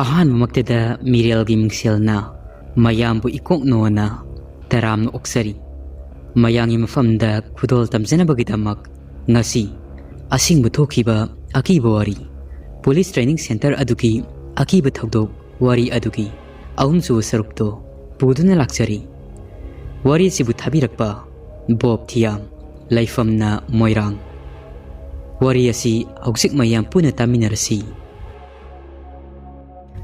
ꯑꯍꯥꯟꯕꯃꯛꯇꯗ ꯃꯤꯔꯦꯜꯒꯤ ꯃꯤꯡꯁꯦꯜꯅ ꯃꯌꯥꯝꯕꯨ ꯏꯀꯣꯛꯅꯣꯅ ꯇꯔꯥꯝꯅ ꯑꯣꯛꯆꯔꯤ꯫ ꯃꯌꯥꯝꯒꯤ ꯃꯐꯝꯗ ꯈꯨꯗꯣꯜ ꯇꯝꯖꯅꯕꯒꯤꯗꯃꯛ ꯉꯁꯤ ꯑꯁꯤꯡꯕ ꯊꯣꯛꯈꯤꯕ ꯑꯀꯤꯕ ꯋꯥꯔꯤ ꯄꯨꯂꯤꯁ ꯇ꯭ꯔꯦꯅꯤꯡ ꯁꯦꯟꯇꯔ ꯑꯗꯨꯒꯤ ꯑꯀꯤꯕ ꯊꯧꯗꯣꯛ ꯋꯥꯔꯤ ꯑꯗꯨꯒꯤ ꯑꯍꯨꯝꯁꯨꯕ ꯁꯔꯨꯛꯇꯣ ꯄꯨꯗꯨꯅ ꯂꯥꯛꯆꯔꯤ꯫ ꯋꯥꯔꯤ ꯑꯁꯤꯕꯨ ꯊꯥꯕꯤꯔꯛꯄ ꯕꯣꯕ ꯊꯤꯌꯥꯝ, ꯂꯩꯐꯝꯅ ꯃꯣꯏꯔꯥꯡ꯫ ꯋꯥꯔꯤ ꯑꯁꯤ ꯍꯧꯖꯤꯛ ꯃꯌꯥꯝ ꯄꯨꯟꯅ ꯇꯥꯃꯤꯟꯅꯔꯁꯤ꯫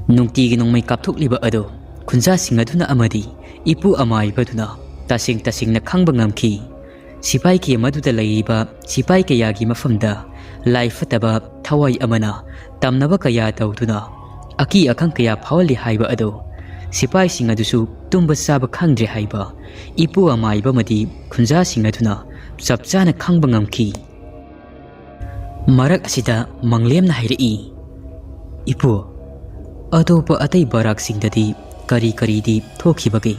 ꯅꯨꯡꯇꯤꯒꯤ ꯅꯣꯡꯃꯩ ꯀꯥꯞꯊꯣꯛꯂꯤꯕ ꯑꯗꯣ ꯈꯨꯟꯖꯥꯁꯤꯡ ꯑꯗꯨꯅ ꯑꯃꯗꯤ ꯏꯄꯨ ꯑꯃꯥꯏꯕꯗꯨꯅ ꯇꯁꯦꯡꯅ ꯈꯪꯕ ꯉꯝꯈꯤ꯫ ꯁꯤꯄꯥꯏ ꯀꯦꯝ ꯑꯗꯨꯗ ꯂꯩꯔꯤꯕ ꯁꯤꯄꯥꯏ ꯀꯌꯥꯒꯤ ꯃꯐꯝꯗ ꯂꯥꯏ ꯐꯠꯇꯕ ꯊꯋꯥꯏ ꯑꯃꯅ ꯇꯝꯅꯕ ꯀꯌꯥ ꯇꯧꯗꯨꯅ ꯑꯀꯤ ꯑꯈꯪ ꯀꯌా ꯐꯥꯎꯍꯜꯂꯤ ꯍꯥꯏꯕ ꯑꯗꯣ ꯁꯤꯄꯥꯏꯁꯤꯡ ꯑꯗꯨꯁꯨ ꯇꯨꯝꯕ ꯆꯥꯕ ꯈꯪꯗ꯭ꯔꯦ ꯍꯥꯏꯕ ꯏꯄꯨ ꯑꯃꯥꯏꯕ ꯑꯃꯗꯤ ꯈꯨꯟꯖꯥꯁꯤꯡ ꯑꯗꯨꯅ ꯆꯞ ꯆꯥꯅ ꯈꯪꯕ ꯉꯝꯈꯤ꯫ ꯃꯔꯛ ꯑꯁꯤꯗ ꯃꯪꯂꯦꯝꯅ ꯍꯥꯏꯔꯛꯏ, "ꯏꯄꯨ, ꯑꯇꯣꯞꯄ ꯑꯇꯩ ꯕꯔꯥꯛꯁꯤꯡꯗꯗꯤ ꯀꯔꯤꯗꯤ ꯊꯣꯛꯈꯤꯕꯒꯦ?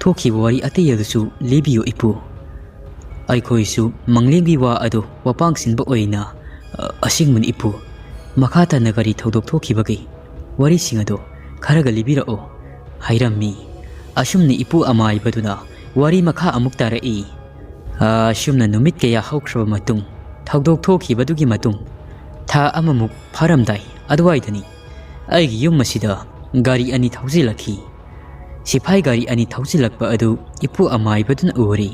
ꯊꯣꯛꯈꯤꯕ ꯋꯥꯔꯤ ꯑꯇꯩ ꯑꯗꯨꯁꯨ ꯂꯤꯕꯤꯌꯨ ꯏꯄꯨ꯫ ꯑꯩꯈꯣꯏꯁꯨ ꯃꯪꯂꯦꯝꯒꯤ ꯋꯥ ꯑꯗꯨ ꯋꯥꯄꯥꯡꯁꯤꯟꯕ ꯑꯣꯏꯅ ꯑꯁꯦꯡꯕꯅꯤ ꯏꯄꯨ꯫ ꯃꯈꯥ ꯇꯥꯅ ꯀꯔꯤ ꯊꯧꯗꯣꯛ ꯊꯣꯛꯈꯤꯕꯒꯦ? ꯋꯥꯔꯤꯁꯤꯡ ꯑꯗꯨ ꯈꯔꯒ ꯂꯤꯕꯤꯔꯛꯑꯣ" ꯍꯥꯏꯔꯝꯃꯤ꯫ ꯑꯁꯨꯝꯅ ꯏꯄꯨ ꯑꯃꯥꯏꯕꯗꯨꯅ ꯋꯥꯔꯤ ꯃꯈꯥ ꯑꯃꯨꯛ ꯇꯥꯔꯛꯏ꯫ ꯑꯁꯨꯝꯅ ꯅꯨꯃꯤꯠ ꯀꯌꯥ ꯍꯧꯈ꯭ꯔꯕ ꯃꯇꯨꯡ ꯊꯧꯗꯣꯛ ꯊꯣꯛꯈꯤꯕꯗꯨꯒꯤ ꯃꯇꯨꯡ ꯊꯥ ꯑꯃꯃꯨꯛ ꯐꯥꯔꯝꯗꯥꯏ ꯑꯗꯨꯋꯥꯏꯗꯅꯤ ꯑꯩꯒꯤ ꯌꯨꯝ ꯑꯁꯤꯗ ꯒꯥꯔꯤ ꯑꯅꯤ ꯊꯧꯖꯤꯜꯂꯛꯈꯤ꯫ ꯁꯤꯄꯥꯏ ꯒꯥꯔꯤ ꯑꯅꯤ ꯊꯧꯖꯤꯜꯂꯛꯄ ꯑꯗꯨ ꯏꯄꯨ ꯑꯃꯥꯏꯕꯗꯨꯅ ꯎꯔꯤ꯫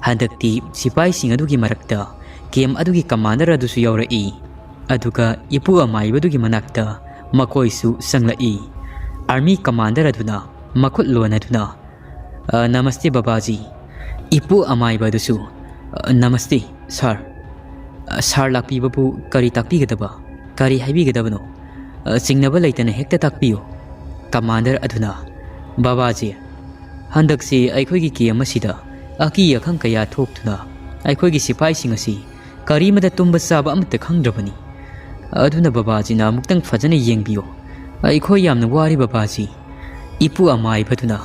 ꯍꯟꯗꯛꯇꯤ ꯁꯤꯄꯥꯏꯁꯤꯡ ꯑꯗꯨꯒꯤ ꯃꯔꯛꯇ ꯀꯦꯝ ꯑꯗꯨꯒꯤ ꯀꯃꯥꯟꯗꯔ ꯑꯗꯨꯁꯨ ꯌꯥꯎꯔꯛꯏ꯫ ꯑꯗꯨꯒ ꯏꯄꯨ ꯑꯃꯥꯏꯕꯗꯨꯒꯤ ꯃꯅꯥꯛꯇ ꯃꯈꯣꯏꯁꯨ ꯆꯪꯂꯛꯏ꯫ ꯑꯥꯔꯃꯤ ꯀꯃꯥꯟꯗꯔ ꯑꯗꯨꯅ ꯃꯈꯨꯠ ꯂꯣꯟꯅꯗꯨꯅ, "ꯅꯃꯁꯇꯦ ꯕꯕꯥꯖꯤ." ꯏꯄꯨ ꯑꯃꯥꯏꯕꯗꯨꯁꯨ, "ꯅꯃꯁꯇꯦ ꯁꯥꯔ." "ꯁꯥꯔ ꯂꯥꯛꯄꯤꯕꯕꯨ ꯀꯔꯤ ꯇꯥꯛꯄꯤꯒꯗꯕ? ꯀꯔꯤ ꯍꯥꯏꯕꯤꯒꯗꯕꯅꯣ? ꯆꯤꯡꯅꯕ ꯂꯩꯇꯅ ꯍꯦꯛꯇ ꯇꯥꯛꯄꯤꯌꯨ." ꯀꯃꯥꯟꯗꯔ ꯑꯗꯨꯅ, "ꯕꯕꯥꯖꯤ, ꯍꯟꯗꯛꯁꯤ ꯑꯩꯈꯣꯏꯒꯤ ꯀꯦꯝ ꯑꯁꯤꯗ ꯑꯀꯤ ꯑꯈꯪ ꯀꯌꯥ ꯊꯣꯛꯇꯨꯅ ꯑꯩꯈꯣꯏꯒꯤ ꯁꯤꯄꯥꯏꯁꯤꯡ ꯑꯁꯤ ꯀꯔꯤꯃꯗ ꯇꯨꯝꯕ ꯆꯥꯕ ꯑꯃꯠꯇ ꯈꯪꯗ꯭ꯔꯕꯅꯤ꯫ ꯑꯗꯨꯅ ꯕꯕꯥꯖꯤꯅ ꯑꯃꯨꯛꯇꯪ ꯐꯖꯅ ꯌꯦꯡꯕꯤꯌꯨ꯫ ꯑꯩꯈꯣꯏ ꯌꯥꯝꯅ ꯋꯥꯔꯤ ꯕꯕꯥꯖꯤ." ꯏꯄꯨ ꯑꯃꯥꯏꯕꯗꯨꯅ,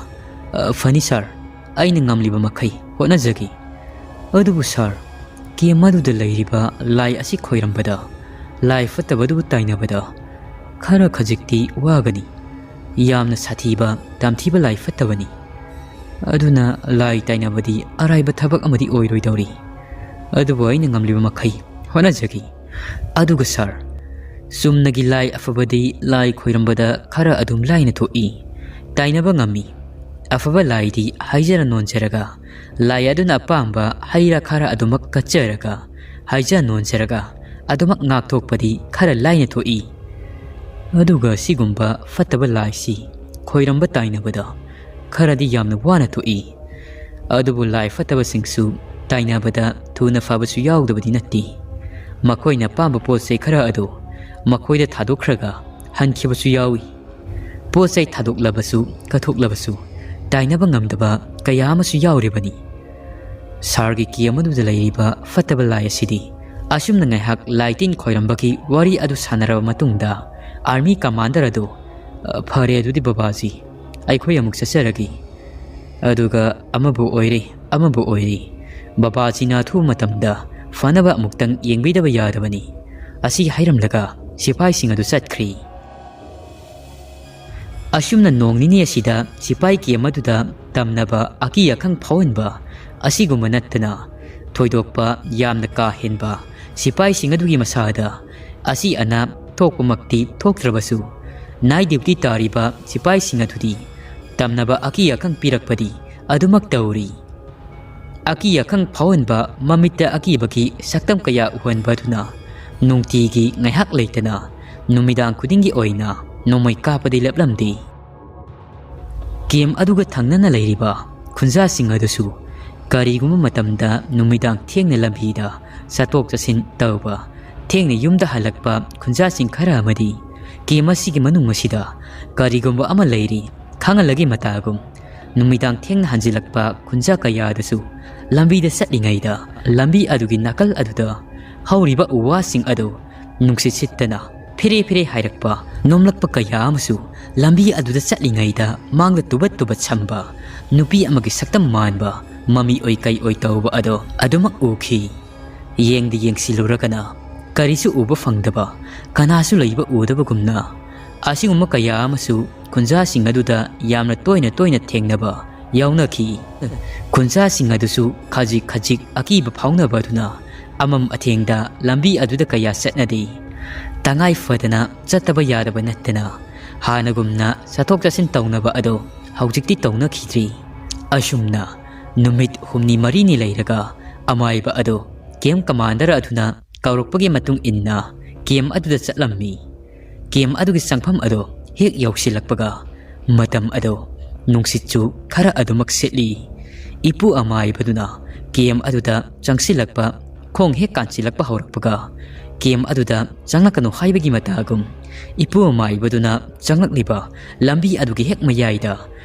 "ꯐꯅꯤ ꯁꯥꯔ, ꯑꯩꯅ ꯉꯝꯂꯤꯕ ꯃꯈꯩ ꯍꯣꯠꯅꯖꯒꯦ꯫ ꯑꯗꯨꯕꯨ ꯁꯥꯔ, ꯀꯦꯝ ꯑꯗꯨꯗ ꯂꯩꯔꯤꯕ ꯂꯥꯏ ꯑꯁꯤ ꯈꯣꯏꯔꯝꯕꯗ, ꯂꯥꯏ ꯐꯠꯇꯕꯗꯨꯕꯨ ꯇꯥꯏꯅꯕꯗ ꯈꯔ ꯈꯖꯤꯛꯇꯤ ꯋꯥꯒꯅꯤ꯫ ꯌꯥꯝꯅ ꯁꯥꯊꯤꯕ ꯇꯝꯊꯤꯕ ꯂꯥꯏ ꯐꯠꯇꯕꯅꯤ꯫ ꯑꯗꯨꯅ ꯂꯥꯏ ꯇꯥꯏꯅꯕꯗꯤ ꯑꯔꯥꯏꯕ ꯊꯕꯛ ꯑꯃꯗꯤ ꯑꯣꯏꯔꯣꯏꯗꯧꯔꯤ꯫ ꯑꯗꯨꯕꯨ ꯑꯩꯅ ꯉꯝꯂꯤꯕ ꯃꯈꯩ ꯍꯣꯠꯅꯖꯒꯦ꯫ ꯑꯗꯨꯒ ꯁꯥꯔ, ꯆꯨꯝꯅꯒꯤ ꯂꯥꯏ ꯑꯐꯕꯗꯤ ꯂꯥꯏ ꯈꯣꯏꯔꯝꯕꯗ ꯈꯔ ꯑꯗꯨꯝ লাইꯅ ꯊꯣꯛꯏ, ꯇꯥꯏꯅꯕ ꯉꯝꯃꯤ꯫ ꯑꯐꯕ ꯂꯥꯏꯗꯤ ꯍꯥꯏꯖꯔ ꯅꯣꯟꯖꯔꯒ, ꯂꯥꯏ ꯑꯗꯨꯅ ꯑꯄꯥꯝꯕ ꯍꯩꯔꯥ ꯈꯔ ꯑꯗꯨꯃꯛ ꯀꯠꯆꯔꯒ, ꯍꯥꯏꯖ ꯅꯣꯟꯖꯔꯒ ꯑꯗꯨꯃꯛ ꯉꯥꯛꯊꯣꯛꯄꯗꯤ ꯈꯔ ꯂꯥꯏꯅ ꯊꯣꯛꯏ꯫ ꯑꯗꯨꯒ ꯑꯁꯤꯒꯨꯝꯕ ꯐꯠꯇꯕ ꯂꯥꯏꯁꯤ ꯈꯣꯏꯔꯝꯕ ꯇꯥꯏꯅꯕꯗ ꯈꯔꯗꯤ ꯌꯥꯝꯅ ꯋꯥꯅ ꯊꯣꯛꯏ꯫ ꯑꯗꯨꯕꯨ ꯂꯥꯏ ꯐꯠꯇꯕꯁꯤꯡꯁꯨ ꯇꯥꯏꯅꯕꯗ ꯊꯨꯅ ꯐꯕꯁꯨ ꯌꯥꯎꯗꯕꯗꯤ ꯅꯠꯇꯦ꯫ ꯃꯈꯣꯏꯅ ꯑꯄꯥꯝꯕ ꯄꯣꯠꯆꯩ ꯈꯔ ꯑꯗꯨ ꯃꯈꯣꯏꯗ ꯊꯥꯗꯣꯛꯈ꯭ꯔꯒ ꯍꯟꯈꯤꯕꯁꯨ ꯌꯥꯎꯏ꯫ ꯄꯣꯠꯆꯩ ꯊꯥꯗꯣꯛꯂꯕꯁꯨ ꯀꯠꯊꯣꯛꯂꯕꯁꯨ ꯇꯥꯏꯅꯕ ꯉꯝꯗꯕ ꯀꯌꯥ ꯑꯃꯁꯨ ꯌꯥꯎꯔꯤꯕꯅꯤ꯫ ꯁꯥꯔꯒꯤ ꯀꯦꯝ ꯑꯗꯨꯗ ꯂꯩꯔꯤꯕ ꯐꯠꯇꯕ ꯂꯥꯏ ꯑꯁꯤꯗꯤ ꯑꯁꯨꯝꯅ ꯉꯥꯏꯍꯥꯛ ꯂꯥꯏ ꯇꯤꯟ ꯈꯣꯏꯔꯝꯕꯒꯤ ꯋꯥꯔꯤ ꯑꯗꯨ ꯁꯥꯟꯅꯔꯕ ꯃꯇꯨꯡꯗ ꯑꯥꯔꯃꯤ ꯀꯃꯥꯟꯗꯔ ꯑꯗꯨ, "ꯐꯔꯦ ꯑꯗꯨꯗꯤ ꯕꯕꯥꯖꯤ, ꯑꯩꯈꯣꯏ ꯑꯃꯨꯛ ꯆꯠꯆꯔꯒꯦ꯫ ꯑꯗꯨꯒ ꯑꯃꯕꯨ ꯑꯣꯏꯔꯦ, ꯕꯕꯥꯖꯤꯅ ꯑꯊꯨꯕ ꯃꯇꯝꯗ ꯐꯅꯕ ꯑꯃꯨꯛꯇꯪ ꯌꯦꯡꯕꯤꯗꯕ ꯌꯥꯗꯕꯅꯤ." ꯑꯁꯤ ꯍꯥꯏꯔꯝꯂꯒ ꯁꯤꯄꯥꯏꯁꯤꯡ ꯑꯗꯨ ꯆꯠꯈ꯭ꯔꯤ꯫ ꯑꯁꯨꯝꯅ ꯅꯣꯡ ꯅꯤꯅꯤ ꯑꯁꯤꯗ ꯁꯤꯄꯥꯏ ꯀꯦꯝ ꯑꯗꯨꯗ ꯇꯝꯅꯕ ꯑꯀꯤ ꯑꯈꯪ ꯐꯥꯎꯍꯟꯕ ꯑꯁꯤꯒꯨꯝꯕ ꯅꯠꯇꯅ ꯊꯣꯏꯗꯣꯛꯄ ꯌꯥꯝꯅ ꯀꯥ ꯍꯦꯟꯕ ꯁꯤꯄꯥꯏꯁꯤꯡ ꯑꯗꯨꯒꯤ ꯃꯁꯥꯗ ꯑꯁꯤ ꯑꯅꯥ ꯊꯣꯛꯄꯃꯛꯇꯤ ꯊꯣꯛꯇ꯭ꯔꯕꯁꯨ ꯅꯥꯏꯠ ꯗ꯭ꯌꯨꯇꯤ ꯇꯥꯔꯤꯕ ꯁꯤꯄꯥꯏꯁꯤꯡ ꯑꯗꯨꯗꯤ ꯇꯝꯅꯕ ꯑꯀꯤ ꯑꯈꯪ ꯄꯤꯔꯛꯄꯗꯤ ꯑꯗꯨꯃꯛ ꯇꯧꯔꯤ꯫ ꯑꯀꯤ ꯑꯈꯪ ꯐꯥꯎꯍꯟꯕ, ꯃꯃꯤꯠꯇ ꯑꯀꯤꯕꯒꯤ ꯁꯛꯇꯝ ꯀꯌꯥ ꯎꯍꯟꯕ ꯑꯗꯨꯅ ꯅꯨꯡꯇꯤꯒꯤ ꯉꯥꯏꯍꯥꯛ ꯂꯩꯇꯅ ꯅꯨꯃꯤꯗꯥꯡ ꯈꯨꯗꯤꯡꯒꯤ ꯑꯣꯏꯅ ꯅꯣꯡꯃꯩ ꯀꯥꯞꯄꯗꯤ ꯂꯦꯞꯂꯝꯗꯦ꯫ ꯀꯦꯝ ꯑꯗꯨꯒ ꯊꯪꯅꯅ ꯂꯩꯔꯤꯕ ꯈꯨꯟꯖꯥꯁꯤꯡ ꯑꯗꯨꯁꯨ ꯀꯔꯤꯒꯨꯝꯕ ꯃꯇꯝꯗ ꯅꯨꯃꯤꯗꯥꯡ ꯊꯦꯡꯅ ꯂꯝꯕꯤꯗ ꯆꯠꯊꯣꯛ ꯆꯠꯁꯤꯟ ꯇꯧꯕ, ꯊꯦꯡꯅ ꯌꯨꯝꯗ ꯍꯜꯂꯛꯄ ꯈꯨꯟꯖꯥꯁꯤꯡ ꯈꯔ ꯑꯃꯗꯤ ꯀꯦꯝ ꯑꯁꯤꯒꯤ ꯃꯅꯨꯡ ꯑꯁꯤꯗ ꯀꯔꯤꯒꯨꯝꯕ ꯑꯃ ꯂꯩꯔꯤ ꯈꯪꯍꯜꯂꯒꯤ ꯃꯇꯥꯒꯨꯝ ꯅꯨꯃꯤꯗꯥꯡ ꯊꯦꯡꯅ ꯍꯟꯖꯤꯜꯂꯛꯄ ꯈꯨꯟꯖꯥ ꯀꯌꯥꯗꯁꯨ ꯂꯝꯕꯤꯗ ꯆꯠꯂꯤꯉꯩꯗ ꯂꯝꯕꯤ ꯑꯗꯨꯒꯤ ꯅꯥꯀꯜ ꯑꯗꯨꯗ ꯍꯧꯔꯤꯕ ꯎ ꯋꯥꯁꯤꯡ ꯑꯗꯨ ꯅꯨꯡꯁꯤꯠ ꯁꯤꯠꯇꯅ ꯐꯤꯔꯦ ꯐꯤꯔꯦ ꯍꯥꯏꯔꯛꯄ, ꯅꯣꯝꯂꯛꯄ ꯀꯌꯥ ꯑꯃꯁꯨ ꯂꯝꯕꯤ ꯑꯗꯨꯗ ꯆꯠꯂꯤꯉꯩꯗ ꯃꯥꯡꯗ ꯇꯨꯕꯠ ꯁꯝꯕ ꯅꯨꯄꯤ ꯑꯃꯒꯤ ꯁꯛꯇꯝ ꯃꯥꯟꯕ ꯃꯃꯤ ꯑꯣꯏ ꯀꯩ ꯑꯣꯏ ꯇꯧꯕ ꯑꯗꯣ ꯑꯗꯨꯃꯛ ꯎꯈꯤ꯫ ꯌꯦꯡꯁꯤꯜꯂꯨꯔꯒꯅ ꯀꯔꯤꯁꯨ ꯎꯕ ꯐꯪꯗꯕ, ꯀꯅꯥꯁꯨ ꯂꯩꯕ ꯎꯗꯕꯒꯨꯝꯅ ꯑꯁꯤꯒꯨꯝꯕ ꯀꯌꯥ ꯑꯃꯁꯨ ꯈꯨꯟꯖꯥꯁꯤꯡ ꯑꯗꯨꯗ ꯌꯥꯝꯅ ꯇꯣꯏꯅ ꯊꯦꯡꯅꯕ ꯌꯥꯎꯅꯈꯤ꯫ ꯈꯨꯟꯖꯥꯁꯤꯡ ꯑꯗꯨꯁꯨ ꯈꯖꯤꯛ ꯈꯖꯤꯛ ꯑꯀꯤꯕ ꯐꯥꯎꯅꯕ ꯑꯗꯨꯅ ꯑꯃꯝ ꯑꯊꯦꯡꯗ ꯂꯝꯕꯤ ꯑꯗꯨꯗ ꯀꯌꯥ ꯆꯠꯅꯗꯦ꯫ ꯇꯉꯥꯏ ꯐꯗꯅ ꯆꯠꯇꯕ ꯌꯥꯗꯕ ꯅꯠꯇꯅ ꯍꯥꯟꯅꯒꯨꯝꯅ ꯆꯠꯊꯣꯛ ꯆꯠꯁꯤꯟ ꯇꯧꯅꯕ ꯑꯗꯣ ꯍꯧꯖꯤꯛꯇꯤ ꯇꯧꯅꯈꯤꯗ꯭ꯔꯤ꯫ ꯑꯁꯨꯝꯅ ꯅꯨꯃꯤꯠ ꯍꯨꯝꯅꯤ ꯃꯔꯤꯅꯤ ꯂꯩꯔꯒ ꯑꯃꯥꯏꯕ ꯑꯗꯣ ꯀꯦꯝ ꯀꯃꯥꯟꯗꯔ ꯑꯗꯨꯅ ꯀꯧꯔꯛꯄꯒꯤ ꯃꯇꯨꯡ ꯏꯟꯅ ꯀꯦꯝ ꯑꯗꯨꯗ ꯆꯠꯂꯝꯃꯤ꯫ ꯀꯦꯝ ꯑꯗꯨꯒꯤ ꯆꯪꯐꯝ ꯑꯗꯣ ꯍꯦꯛ ꯌꯧꯁꯤꯜꯂꯛꯄꯒ ꯃꯇꯝ ꯑꯗꯣ ꯅꯨꯡꯁꯤꯠꯁꯨ ꯈꯔ ꯑꯗꯨꯃꯛ ꯁꯤꯠꯂꯤ꯫ ꯏꯄꯨ ꯑꯃꯥꯏꯕꯗꯨꯅ ꯀꯦꯝ ꯑꯗꯨꯗ ꯆꯪꯁꯤꯜꯂꯛꯄ ꯈꯣꯡ ꯍꯦꯛ ꯀꯥꯟꯁꯤꯜꯂꯛꯄ ꯍꯧꯔꯛꯄꯒ ꯀꯦꯝ ꯑꯗꯨꯗ ꯆꯪꯂꯛꯀꯅꯨ ꯍꯥꯏꯕꯒꯤ ꯃꯇꯥꯒꯨꯝ ꯏꯄꯨ ꯑꯃꯥꯏꯕꯗꯨꯅ ꯆꯪꯂꯛꯂꯤꯕ ꯂꯝꯕꯤ ꯑꯗꯨꯒꯤ ꯍꯦꯛ ꯃꯌꯥꯏꯗ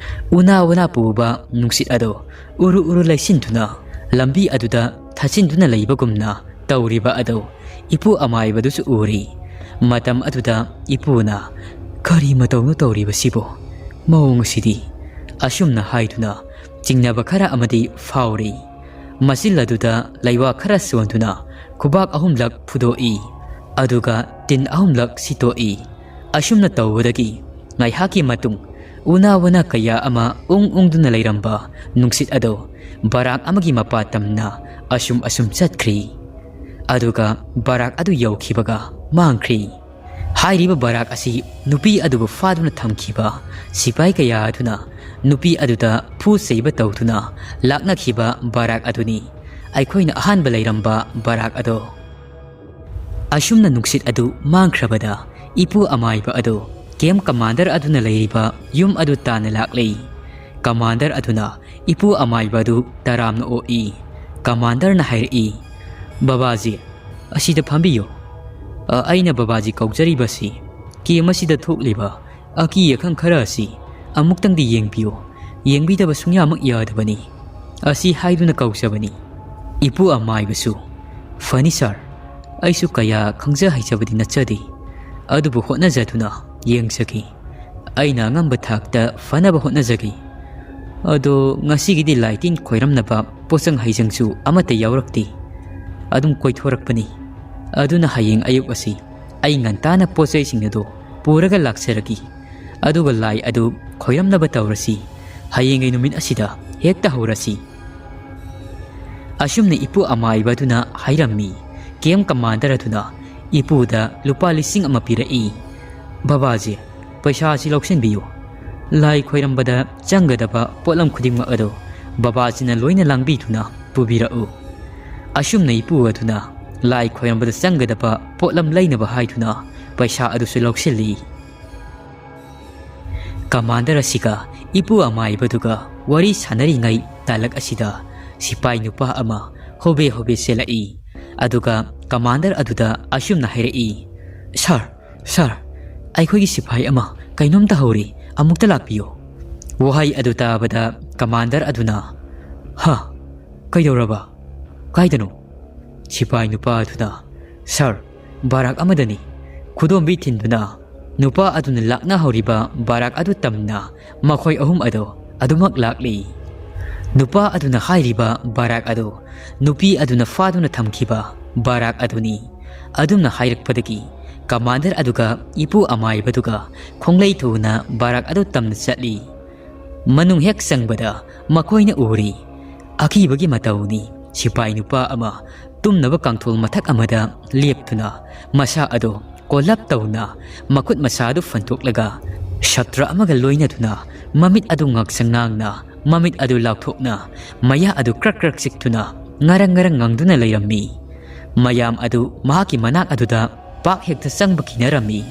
ꯎꯅꯥ ꯄꯨꯕ ꯅꯨꯡꯁꯤꯠ ꯑꯗꯣ ꯎꯔꯨ ꯂꯩꯁꯤꯟꯗꯨꯅ ꯂꯝꯕꯤ ꯑꯗꯨꯗ ꯊꯠꯆꯤꯟꯗꯨꯅ ꯂꯩꯕꯒꯨꯝꯅ ꯇꯧꯔꯤꯕ ꯑꯗꯣ ꯏꯄꯨ ꯑꯃꯥꯏꯕꯗꯨꯁꯨ ꯎꯔꯤ꯫ ꯃꯇꯝ ꯑꯗꯨꯗ ꯏꯄꯨꯅ "ꯀꯔꯤ ꯃꯇꯧꯅꯣ ꯇꯧꯔꯤꯕꯁꯤꯕꯣ? ꯃꯑꯣꯡ ꯑꯁꯤꯗꯤ" ꯑꯁꯨꯝꯅ ꯍꯥꯏꯗꯨꯅ ꯆꯤꯡꯅꯕ ꯈꯔ ꯑꯃꯗꯤ ꯐꯥꯎꯔꯤ꯫ ꯃꯆꯤꯜ ꯑꯗꯨꯗ ꯂꯩꯋꯥ ꯈꯔ ꯁꯣꯟꯗꯨꯅ ꯈꯨꯕꯥꯛ 3ꯂꯛ ꯐꯨꯗꯣꯛꯏ, ꯑꯗꯨꯒ ꯇꯤꯟ 3ꯂꯛ ꯁꯤꯠꯇꯣꯛꯏ꯫ ꯑꯁꯨꯝꯅ ꯇꯧꯕꯗꯒꯤ ꯉꯥꯏꯍꯥꯛꯀꯤ ꯃꯇꯨꯡ ꯎꯅꯥ ꯀꯌꯥ ꯑꯃ ꯎꯪꯗꯨꯅ ꯂꯩꯔꯝꯕ ꯅꯨꯡꯁꯤꯠ ꯑꯗꯣ ꯕꯔꯥꯛ ꯑꯃꯒꯤ ꯃꯄꯥ ꯇꯝꯅ ꯑꯁꯨꯝ ꯆꯠꯈ꯭ꯔꯤ꯫ ꯑꯗꯨꯒ ꯕꯔꯥꯛ ꯑꯗꯨ ꯌꯧꯈꯤꯕꯒ ꯃꯥꯡꯈ꯭ꯔꯤ꯫ ꯍꯥꯏꯔꯤꯕ ꯕꯔꯥꯛ ꯑꯁꯤ ꯅꯨꯄꯤ ꯑꯗꯨꯕꯨ ꯐꯥꯗꯨꯅ ꯊꯝꯈꯤꯕ ꯁꯤꯄꯥꯏ ꯀꯌꯥ ꯑꯗꯨꯅ ꯅꯨꯄꯤ ꯑꯗꯨꯗ ꯐꯨ ꯆꯩꯕ ꯇꯧꯗꯨꯅ ꯂꯥꯛꯅꯈꯤꯕ ꯕꯔꯥꯛ ꯑꯗꯨꯅꯤ, ꯑꯩꯈꯣꯏꯅ ꯑꯍꯥꯟꯕ ꯂꯩꯔꯝꯕ ꯕꯔꯥꯛ ꯑꯗꯣ꯫ ꯑꯁꯨꯝꯅ ꯅꯨꯡꯁꯤꯠ ꯑꯗꯨ ꯃꯥꯡꯈ꯭ꯔꯕꯗ ꯏꯄꯨ ꯑꯃꯥꯏꯕ ꯑꯗꯣ ꯀꯦꯝ ꯀꯃꯥꯟꯗꯔ ꯑꯗꯨꯅ ꯂꯩꯔꯤꯕ ꯌꯨꯝ ꯑꯗꯨ ꯇꯥꯟꯅ ꯂꯥꯛꯂꯤ꯫ ꯀꯃꯥꯟꯗꯔ ꯑꯗꯨꯅ ꯏꯄꯨ ꯑꯃꯥꯏꯕ ꯑꯗꯨ ꯇꯔꯥꯝꯅ ꯑꯣꯛꯏ꯫ ꯀꯃꯥꯟꯗꯔꯅ ꯍꯥꯏꯔꯛꯏ, "ꯕꯕꯥꯖꯤ, ꯑꯁꯤꯗ ꯐꯝꯕꯤꯌꯨ꯫ ꯑꯩꯅ ꯕꯕꯥꯖꯤ ꯀꯧꯖꯔꯤꯕꯁꯤ ꯀꯦꯝ ꯑꯁꯤꯗ ꯊꯣꯛꯂꯤꯕ ꯑꯀꯤ ꯑꯈꯪ ꯈꯔ ꯑꯁꯤ ꯑꯃꯨꯛꯇꯪꯗꯤ ꯌꯦꯡꯕꯤꯌꯨ, ꯌꯦꯡꯕꯤꯗꯕ ꯁꯨꯡꯌꯥꯃꯛ ꯌꯥꯗꯕꯅꯤ, ꯑꯁꯤ ꯍꯥꯏꯗꯨꯅ ꯀꯧꯖꯕꯅꯤ"꯫ ꯏꯄꯨ ꯑꯃꯥꯏꯕꯁꯨ "ꯐꯅꯤ ꯁꯥꯔ, ꯑꯩꯁꯨ ꯀꯌꯥ ꯈꯪꯖ ꯍꯩꯖꯕꯗꯤ ꯅꯠꯆꯗꯦ, ꯑꯗꯨꯕꯨ ꯍꯣꯠꯅꯖꯗꯨꯅ ꯌꯦꯡꯖꯒꯦ, ꯑꯩꯅ ꯑꯉꯝꯕ ꯊꯥꯛꯇ ꯐꯅꯕ ꯍꯣꯠꯅꯖꯒꯦ꯫ ꯑꯗꯣ ꯉꯁꯤꯒꯤꯗꯤ ꯂꯥꯏꯇꯤꯟ ꯈꯣꯏꯔꯝꯅꯕ ꯄꯣꯠꯆꯪ ꯍꯩꯖꯪꯁꯨ ꯑꯃꯠꯇ ꯌꯥꯎꯔꯛꯇꯦ, ꯑꯗꯨꯝ ꯀꯣꯏꯊꯣꯔꯛꯄꯅꯤ꯫ ꯑꯗꯨꯅ ꯍꯌꯦꯡ ꯑꯌꯨꯛ ꯑꯁꯤ ꯑꯩ ꯉꯟꯇꯥꯅ ꯄꯣꯠꯆꯩꯁꯤꯡ ꯑꯗꯨ ꯄꯨꯔꯒ ꯂꯥꯛꯆꯔꯒꯦ, ꯑꯗꯨꯒ ꯂꯥꯏ ꯑꯗꯨ ꯈꯣꯏꯔꯝꯅꯕ ꯇꯧꯔꯁꯤ, ꯍꯌꯦꯡꯒꯤ ꯅꯨꯃꯤꯠ ꯑꯁꯤꯗ ꯍꯦꯛꯇ ꯍꯧꯔꯁꯤ꯫ ꯑꯁꯨꯝꯅ ꯏꯄꯨ ꯑꯃꯥꯏꯕ ꯑꯗꯨꯅ ꯍꯥꯏꯔꯝꯃꯤ꯫ ꯀꯦꯝ ꯀꯃꯥꯟꯗꯔ ꯑꯗꯨꯅ ꯏꯄꯨꯗ ꯂꯨꯄꯥ 1,000 ꯄꯤꯔꯛꯏ꯫ "ꯕꯕꯥꯖꯤ, ꯄꯩꯁꯥ ꯑꯁꯤ ꯂꯧꯁꯤꯟꯕꯤꯌꯨ꯫ ꯂꯥꯏ ꯈꯣꯏꯔꯝꯕꯗ ꯆꯪꯒꯗꯕ ꯄꯣꯠꯂꯝ ꯈꯨꯗꯤꯡꯃꯛ ꯑꯗꯨ ꯕꯕꯥꯖꯤꯅ ꯂꯣꯏꯅ ꯂꯥꯡꯕꯤꯗꯨꯅ ꯄꯨꯕꯤꯔꯛꯎ"꯫ ꯑꯁꯨꯝꯅ ꯏꯄꯨ ꯑꯗꯨꯅ ꯂꯥꯏ ꯈꯣꯏꯔꯝꯕꯗ ꯆꯪꯒꯗꯕ ꯄꯣꯠꯂꯝ ꯂꯩꯅꯕ ꯍꯥꯏꯗꯨꯅ ꯄꯩꯁꯥ ꯑꯗꯨꯁꯨ ꯂꯧꯁꯤꯜꯂꯤ꯫ ꯀꯃꯥꯟꯗꯔ ꯑꯁꯤꯒ ꯏꯄꯨ ꯑꯃꯥꯏꯕꯗꯨꯒ ꯋꯥꯔꯤ ꯁꯥꯅꯔꯤꯉꯩ ꯇꯥꯂꯛ ꯑꯁꯤꯗ ꯁꯤꯄꯥꯏ ꯅꯨꯄꯥ ꯑꯃ ꯍꯣꯕꯦ ꯆꯦꯜꯂꯛꯏ꯫ ꯑꯗꯨꯒ ꯀꯃꯥꯟꯗꯔ ꯑꯗꯨꯗ ꯑꯁꯨꯝꯅ ꯍꯥꯏꯔꯛꯏ, "ꯁꯥꯔ, ꯑꯩꯈꯣꯏꯒꯤ ꯁꯤꯄꯥꯏ ꯑꯃ ꯀꯩꯅꯣꯝꯇ ꯍꯧꯔꯤ, ꯑꯃꯨꯛꯇ ꯂꯥꯛꯄꯤꯌꯨ"꯫ ꯋꯥꯍꯩ ꯑꯗꯨ ꯇꯥꯕꯗ ꯀꯃꯥꯟꯗꯔ ꯑꯗꯨꯅ "ꯀꯩꯗꯧꯔꯕ? ꯀꯥꯏꯗꯅꯣ?" ꯁꯤꯄꯥꯏ ꯅꯨꯄꯥ ꯑꯗꯨꯅ "ꯁꯥꯔ, ꯕꯥꯔꯥꯛ ꯑꯃꯗꯅꯤ", ꯈꯨꯗꯣꯝꯕꯤ ꯊꯤꯟꯗꯨꯅ ꯅꯨꯄꯥ ꯑꯗꯨꯅ ꯂꯥꯛꯅꯍꯧꯔꯤꯕ ꯕꯥꯔꯥꯛ ꯑꯗꯨ ꯇꯝꯅ ꯃꯈꯣꯏ 3 ꯑꯗꯣ ꯑꯗꯨꯃꯛ ꯂꯥꯛꯂꯤ꯫ ꯅꯨꯄꯥ ꯑꯗꯨꯅ ꯍꯥꯏꯔꯤꯕ ꯕꯥꯔꯥꯛ ꯑꯗꯨ ꯅꯨꯄꯤ ꯑꯗꯨꯅ ꯐꯥꯗꯨꯅ ꯊꯝꯈꯤꯕ ꯕꯥꯔꯥꯛ ꯑꯗꯨꯅꯤ꯫ ꯑꯗꯨꯝꯅ ꯍꯥꯏꯔꯛꯄꯗꯒꯤ ꯀꯃꯥꯟꯗꯔ ꯑꯗꯨꯒ ꯏꯄꯨ ꯑꯃꯥꯏꯕꯗꯨꯒ ꯈꯣꯡꯂꯩ ꯊꯨꯅ ꯕꯥꯔꯥꯛ ꯑꯗꯨ ꯇꯝꯅ ꯆꯠꯂꯤ꯫ ꯃꯅꯨꯡ ꯍꯦꯛ ꯆꯪꯕꯗ ꯃꯈꯣꯏꯅ ꯎꯔꯤ ꯑꯀꯤꯕꯒꯤ ꯃꯇꯧꯅꯤ꯫ ꯁꯤꯄꯥꯏ ꯅꯨꯄꯥ ꯑꯃ ꯇꯨꯝꯅꯕ ꯀꯥꯡꯊꯣꯜ ꯃꯊꯛ ꯑꯃꯗ ꯂꯦꯞꯇꯨꯅ ꯃꯁꯥ ꯑꯗꯨ ꯀꯣꯜꯂꯞ ꯇꯧꯅ ꯃꯈꯨꯠ ꯃꯁꯥ ꯑꯗꯨ ꯐꯟꯇꯣꯛꯂꯒ ꯁꯇ꯭ꯔ ꯑꯃꯒ ꯂꯣꯏꯅꯗꯨꯅ ꯃꯃꯤꯠ ꯑꯗꯨ ꯉꯥꯡꯁꯪ ꯉꯥꯡꯅ, ꯃꯃꯤꯠ ꯑꯗꯨ ꯂꯥꯎꯊꯣꯛꯅ, ꯃꯌꯥ ꯑꯗꯨ ꯀ꯭ꯔꯛ ꯆꯤꯛꯇꯨꯅ ꯉꯔꯪ ꯉꯪꯗꯨꯅ ꯂꯩꯔꯝꯃꯤ꯫ ꯃꯌꯥꯝ ꯑꯗꯨ ꯃꯍꯥꯛꯀꯤ ꯃꯅꯥꯛ ꯑꯗꯨꯗ ꯄꯥꯛ ꯍꯦꯛꯇ ꯆꯪꯕ ꯀꯤꯅꯔꯝꯃꯤ꯫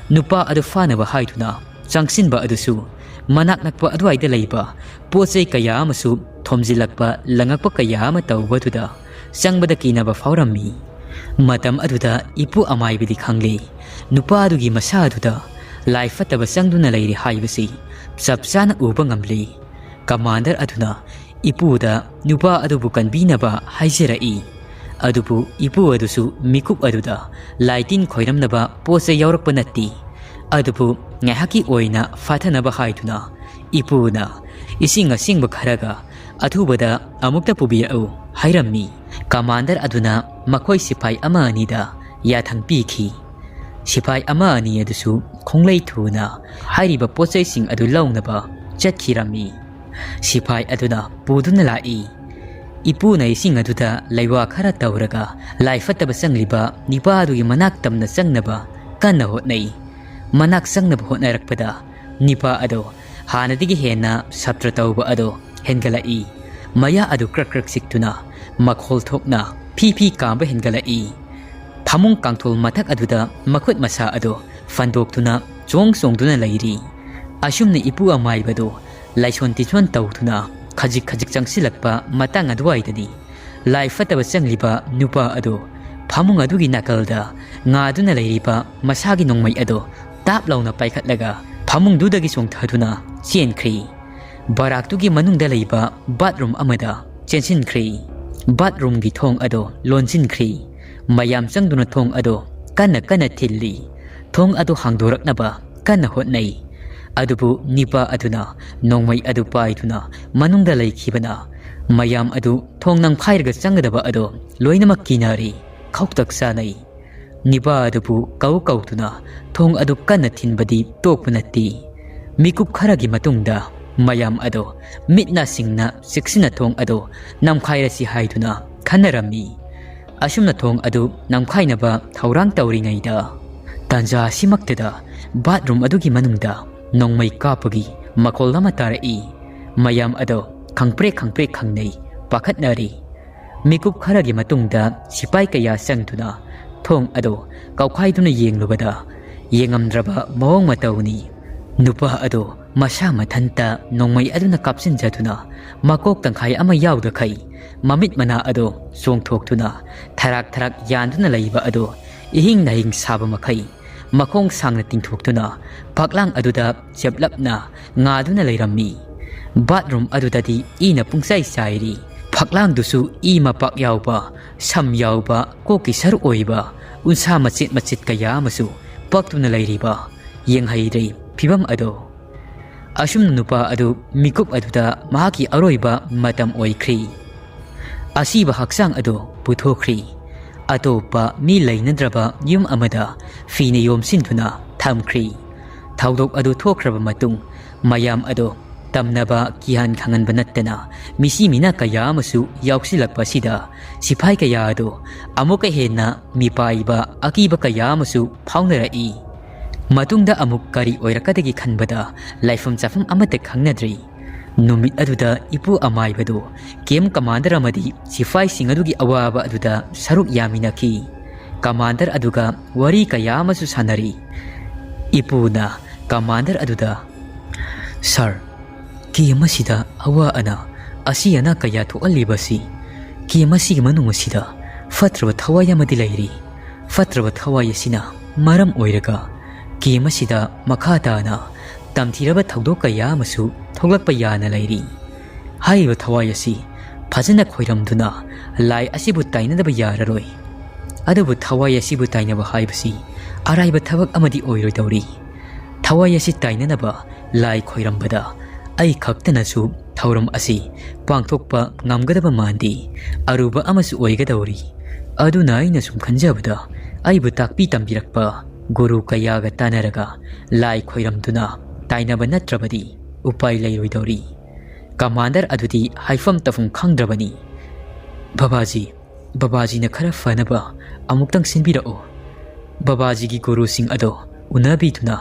ꯅꯨꯄꯥ ꯑꯗꯨ ꯐꯥꯅꯕ ꯍꯥꯏꯗꯨꯅ ꯆꯪꯁꯤꯟꯕ ꯑꯗꯨꯁꯨ ꯃꯅꯥꯛ ꯅꯛꯄ ꯑꯗꯨꯋꯥꯏꯗ ꯂꯩꯕ ꯄꯣꯠꯆꯩ ꯀꯌꯥ ꯑꯃꯁꯨ ꯊꯣꯝꯖꯤꯜꯂꯛꯄ ꯂꯪꯉꯛꯄ ꯀꯌꯥ ꯑꯃ ꯇꯧꯕꯗꯨꯗ ꯆꯪꯕꯗ ꯀꯤꯅꯕ ꯐꯥꯎꯔꯝꯃꯤ꯫ ꯃꯇꯝ ꯑꯗꯨꯗ ꯏꯄꯨ ꯑꯃꯥꯏꯕꯗꯤ ꯈꯪꯂꯤ ꯅꯨꯄꯥ ꯑꯗꯨꯒꯤ ꯃꯁꯥ ꯑꯗꯨꯗ ꯂꯥꯏ ꯐꯠꯇꯕ ꯆꯪꯗꯨꯅ ꯂꯩꯔꯤ ꯍꯥꯏꯕꯁꯤ ꯆꯞ ꯆꯥꯅ ꯎꯕ ꯉꯝꯂꯤ꯫ ꯀꯃꯥꯟꯗꯔ ꯑꯗꯨꯅ ꯏꯄꯨꯗ ꯅꯨꯄꯥ ꯑꯗꯨꯕꯨ ꯀꯟꯕꯤꯅꯕ ꯍꯥꯏꯖꯔꯛꯏ꯫ ꯑꯗꯨꯕꯨ ꯏꯄꯨ ꯑꯗꯨꯁꯨ ꯃꯤꯀꯨꯞ ꯑꯗꯨꯗ ꯂꯥꯏꯇꯤꯟ ꯈꯣꯏꯔꯝꯅꯕ ꯄꯣꯠꯆꯩ ꯌꯥꯎꯔꯛꯄ ꯅꯠꯇꯦ, ꯑꯗꯨꯕꯨ ꯉꯥꯏꯍꯥꯛꯀꯤ ꯑꯣꯏꯅ ꯐꯥꯊꯅꯕ ꯍꯥꯏꯗꯨꯅ ꯏꯄꯨꯅ "ꯏꯁꯤꯡ ꯑꯁꯦꯡꯕ ꯈꯔꯒ ꯑꯊꯨꯕꯗ ꯑꯃꯨꯛꯇ ꯄꯨꯕꯤꯔꯛꯎ" ꯍꯥꯏꯔꯝꯃꯤ꯫ ꯀꯃꯥꯟꯗꯔ ꯑꯗꯨꯅ ꯃꯈꯣꯏ ꯁꯤꯄꯥꯏ 1-2ꯗ ꯌꯥꯊꯪ ꯄꯤꯈꯤ꯫ Sipai ama ani adusu khonglei thuna hairiba pochai sing adu launaba chatkirami. Sipai aduna puduna lai. Ipu na ising aduda laiwa khara tauraga laifataba sangliba nipa adugi manak tamna sangnaba kanna hotnai. Manak sangnaba hotnarakpada nipa ado hanadigi hena sabtra tauba ado hengalai. Maya adu krak krak siktuna makhol thokna phi kamba hengalai. Phamung kangthol mathak aduda makhut masa ado fandoktuna chong songduna lairi. Asumna ipu amai bado laison tichon tautuna khajik khajik changsilakpa matang aduaidani lai fataba changliba nupa ado phamung adugi nakalda ngaduna lairiba masagi nongmai ado tap launa paikhatlaga phamung dudagi songthaduna chenkhri. Baraktugi manungda leiba bathroom amada chensinkhri. Bathroom gi thong ado lonsinkhri. Mayam changduna thong ado kana thilli. Thong ado hangdoraknaba kana hotnai. Adubu nipa aduna nongmai adu paiduna manungda leikhibana mayam adu thong nang phairga changadaba ado loinamak kinari khauktak sanai. Nipa adubu kautuna thong adu kana thinbadi tokpunati. Mikup kharagi matungda mayam ado mitna singna siksina thong ado namkhairasi haiduna khanarami. Asumna thong adu namkhainaba thaurang tauringaida tanja simaktada bathroom adugi manungda nongmai kapagi makol lama tarai. Mayam ado khangpre khangnei pakhatnari. Mikup kharagi matungda sipai kaya sangtuna thong ado kaukhaiduna yenglubada yengamdraba mawong matauni. Nupa ado masa mathanta nongmai aduna kapsinjaduna makok tangkhai ama yawda khai mamit mana ado songthoktuna tharak yanduna leiba ado ihing nahing saba makhai makong sangna tingthoktuna paklang aduda cheplapna ngaduna leirammi. Bathroom adudadi ina pungsai sairi. Paklang dusu i mapak yawba sam yawba koki saru oiba unsa macit kaya masu paktuna leiriba yenghaidrei phibam ado. Asumna nupa adu mikup aduda mahaki aroiba matam oikhri. Asiba haksang ado puthokri. Atopa mi lainadraba yum amada fina yomsintuna thamkhri. Thaudok adu thokraba matung mayam ado tamnaba kihan khanganba nattana misi mina kaya amasu yauksilakpa sida sipai kaya ado amuka henna mipaiba akiba kaya amasu phaungarai. Matungda amuk kari oirakadagi khanbada laifam chafam amata khangnadri. Numit aduda ipu amai bado kem commander amadi sifai sing adugi awaba aduda saruk yaminaki. Commander aduga wari kaya amasu sanari. Ipu na commander aduda Sir, kem asida awa ana asiyana kaya thoalibasi kem asigi manung asida fatraba thawai amadi lairi. Fatraba thawai asina maram oiraga kem asida makhatana tamthiraba thaudok kaya amasu thoglakpa yana lairi. Haiba thawai asi phajana khoiramduna lai asibu tainadaba yararoi. Adubu thawai asibu tainaba haibasi araiba thabak amadi oiroidawri. Thawai asi tainanaba lai khoirambada ai khaktanasu thauram asi pangthokpa ngamgadaba mandi aruba amasu oigadawri. Aduna aina sum khanjabada aibu takpi tambirakpa guru kayaga tanaraga lai khoiramduna tainaba natrabadi upai leiroidawri. Commander adudi haifam tafum khangdrabani. Babaji na khara fanaba amuktang sinbirao. Babaji gi guru sing ado unabiduna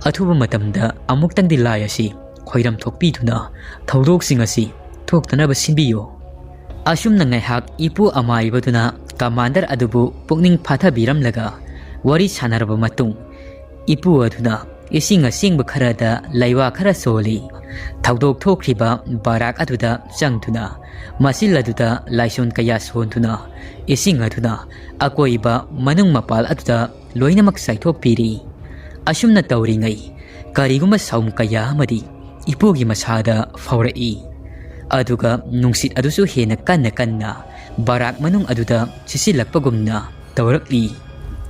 athuba matamda amuktang di lai asi khoiram thokpiduna thaudok sing asi thoktanaba sinbiyo. Asumna ngaihak ipu amaibaduna commander adubu pukning phathabiramlaga wari sanaraba matung ipu aduna ising asingba kharada laiwa khara soli. Thaudok thokriba barak aduda changtuna masil aduda laison kaya sontuna ising aduna akoiba manung mapal aduda loinamak saithokpiri. Asumna tauringai kariguma saum kaya amadi ipugi masada faurai. Aduga nungsit adusu hena kanna barak manung aduda sisilakpagumna taurakli.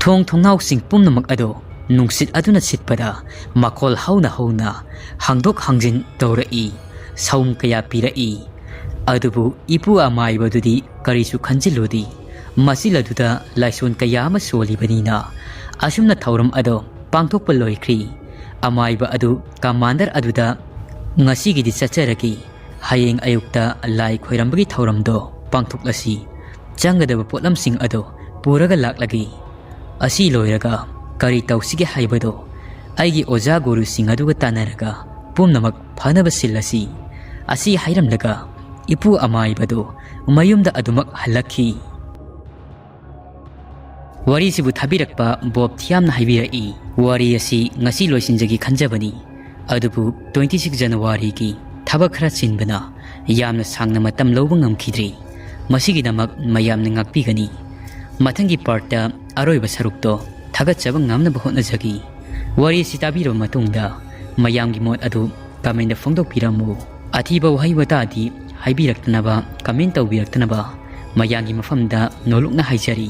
Thongnaw sing pumnamak ado nungsit aduna sitpada makol hauna hangdok hangjin taurai saum kaya pirai. Adubu ipu amaibadudi karisu khanjilodi masil aduda laison kaya ama solibanina ꯑꯁꯨꯝꯅ ꯊꯧꯔꯝ ꯑꯗꯣ ꯄꯥꯡꯊꯣꯛꯄ ꯂꯣꯏꯈ꯭ꯔꯤ ꯑꯃꯥꯏꯕ ꯑꯗꯨ commander ꯑꯗꯨꯗ ꯉꯁꯤꯒꯤꯗꯤ ꯆꯠꯆꯔꯒꯦ ꯍꯌꯦꯡ ꯑꯌꯨꯛꯇ ꯂꯥꯏ ꯈꯣꯏꯔꯝꯕꯒꯤ ꯊꯧꯔꯝꯗꯣ ꯄꯥꯡꯊꯣꯛꯂꯁꯤ ꯆꯪꯒꯗꯕ ꯄꯣꯠꯂꯝꯁꯤꯡ ꯑꯗꯣ ꯄꯨꯔꯒ ꯂꯥꯛꯂꯒꯦ ꯑꯁꯤ ꯂꯣꯏꯔꯒ ꯀꯔꯤ ꯇꯧꯁꯤꯒꯦ ꯍꯥꯏꯕꯗꯣ ꯑꯩꯒꯤ ꯑꯣꯖꯥ ꯒꯨꯔꯨꯁꯤꯡ ꯑꯗꯨꯒ ꯇꯥꯟꯅꯔꯒ ꯄꯨꯝꯅꯃꯛ ꯐꯅꯕ ꯁꯤꯜꯂꯁꯤ ꯑꯁꯤ ꯍꯥꯏꯔꯝꯂꯒ ꯏꯄꯨ ꯑꯃꯥꯏꯕꯗꯣ ꯃꯌꯨꯝꯗ ꯑꯗꯨꯃꯛ ꯍꯜꯂꯛꯈꯤ ꯋꯥꯔꯤꯁꯤꯕꯨ ꯊꯥꯕꯤꯔꯛꯄ ꯕꯣꯕ ꯊꯤꯌꯥꯝꯅ ꯍꯥꯏꯕꯤꯔꯛꯏ ꯋꯥꯔꯤ ꯑꯁꯤ ꯉꯁꯤ ꯂꯣꯏꯁꯤꯟꯖꯒꯦ ꯈꯟꯖꯕꯅꯤ ꯑꯗꯨꯕꯨ 26 ꯖꯅꯋꯥꯔꯤꯒꯤ ꯊꯕꯛ ꯈꯔ ꯆꯤꯟꯕꯅ ꯌꯥꯝꯅ ꯁꯥꯡꯅ ꯃꯇꯝ ꯂꯧꯕ ꯉꯝꯈꯤꯗ꯭ꯔꯤ ꯃꯁꯤꯒꯤꯗꯃꯛ ꯃꯌꯥꯝꯅ ꯉꯥꯛꯄꯤꯒꯅꯤ ꯃꯊꯪꯒꯤ ꯄꯥꯔꯠꯇ ꯑꯔꯣꯏꯕ ꯁꯔꯨꯛꯇꯣ ꯊꯥꯒꯠꯆꯕ ꯉꯝꯅꯕ ꯍꯣꯠꯅꯖꯈꯤ ꯋꯥꯔꯤ ꯑꯁꯤ ꯇꯥꯕꯤꯔꯕ ꯃꯇꯨꯡꯗ ꯃꯌꯥꯝꯒꯤ ꯃꯣꯠ ꯑꯗꯨ ꯀꯃꯦꯟꯗ ꯐꯣꯡꯗꯣꯛꯄꯤꯔꯝꯃꯨ ꯑꯊꯤꯕ ꯋꯥꯍꯩ ꯋꯥꯇꯥꯗꯤ ꯍꯥꯏꯕꯤꯔꯛꯇꯅꯕ ꯀꯃꯦꯟ ꯇꯧꯕꯤꯔꯛꯇꯅꯕ ꯃꯌꯥꯝꯒꯤ ꯃꯐꯝꯗ ꯅꯣꯂꯨꯛꯅ ꯍꯥꯏꯖꯔꯤ